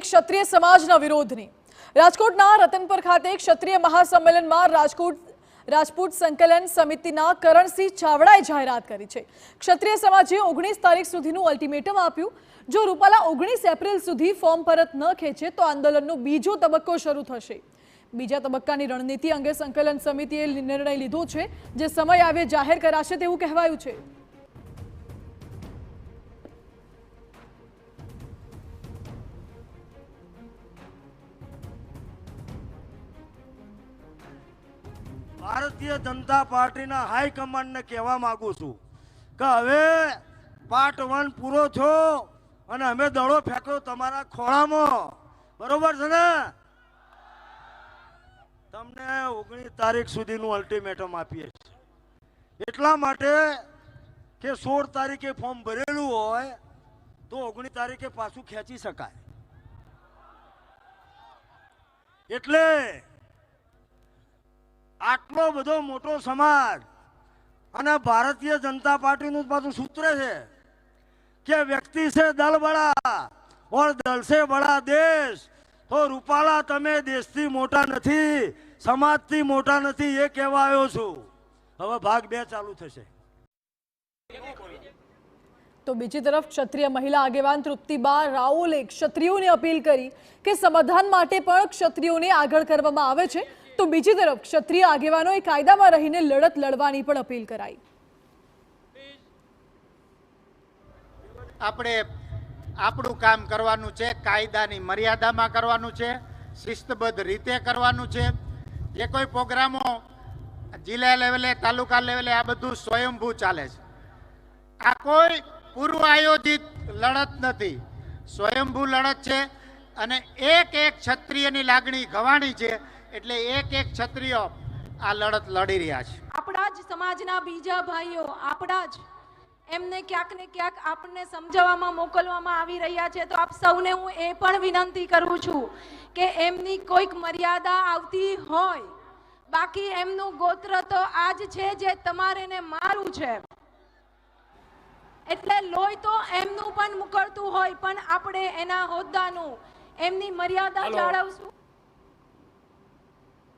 ક્ષત્રિય સમાજના વિરોધની રાજકોટના રતનપર ખાતે ક્ષત્રિય મહાસંમેલનમાં રાજપૂત સંકલન સમિતિના કરણસિંહ ચાવડાએ જાહેરાત કરી છે। ક્ષત્રિય સમાજે 19 તારીખ સુધીનું અલ્ટિમેટમ આપ્યું। જો રૂપાલા 19 એપ્રિલ સુધી ફોર્મ પરત ન ખેંચે તો આંદોલનનો બીજો તબક્કો શરૂ થશે। બીજા તબક્કાની રણનીતિ અંગે સંકલન સમિતિએ નિર્ણય લીધો છે, જે સમય આવે જાહેર કરાશે તેવું કહેવાયું છે। ભારતીય જનતા પાર્ટીના હાઈકમાન્ડને કહેવા માંગુ છું કે હવે પાર્ટ 1 પૂરો થયો અને અમે દડો ફેંક્યો તમારા ખોળામાં, બરોબર છે ને? તમને 19 તારીખ સુધીનું અલ્ટિમેટમ આપીએ છીએ, એટલા માટે કે 16 તારીખે ફોર્મ ભરેલું હોય તો 19 તારીખે પાછું ખેંચી શકાય। એટલે આટલો બધો મોટો સમાજ અને ભારતીય જનતા પાર્ટીનું પાછું સૂત્ર છે કે વ્યક્તિ છે દલ બડા ઓર દલ સે બડા દેશ। તો રૂપાલા તમે દેશથી મોટા નથી, સમાજથી મોટા નથી, એ કહેવા આવ્યો છું। હવે ભાગ 2 ચાલુ થશે। તો બીજી તરફ ક્ષત્રિય મહિલા આગેવાન તૃપ્તિબા રાઓલે ક્ષત્રિયોને અપીલ કરી કે સમાધાન માટે પણ ક્ષત્રિયોને આગળ કરવામાં આવે છે। તો બીજી તરફ ક્ષત્રિય આગેવાનોએ કાયદામાં રહીને લડત લડવાની પણ અપીલ કરાઈ। આપણે આપણું કામ કરવાનું છે, કાયદાની મર્યાદામાં કરવાનું છે, શિસ્તબદ્ધ રીતે કરવાનું છે। જે કોઈ પ્રોગ્રામો જિલ્લા લેવલે, તાલુકા લેવલે આ બધું સ્વયંભૂ ચાલે છે। આ કોઈ પૂર્વ આયોજિત લડત નથી, સ્વયંભૂ લડત છે અને એક ક્ષત્રિયની લાગણી ગવાણી છે। એટલે એક ક્ષત્રિય આ લડત લડી રહ્યા છે। આપણા જ સમાજના બીજા ભાઈઓ આપણા જ એમને ક્યાંક ને ક્યાંક આપણને સમજાવવામાં મોકલવામાં આવી રહ્યા છે। તો આપ સૌને હું એ પણ વિનંતી કરું છું કે એમની કોઈક મર્યાદા આવતી હોય, બાકી એમનું ગોત્ર તો આજ છે જે તમારે ને મારું છે। એટલે લોહી તો એમનું પણ મુકળતું હોય, પણ આપણે એના હોદ્દાનું, એમની મર્યાદા જાળવશું।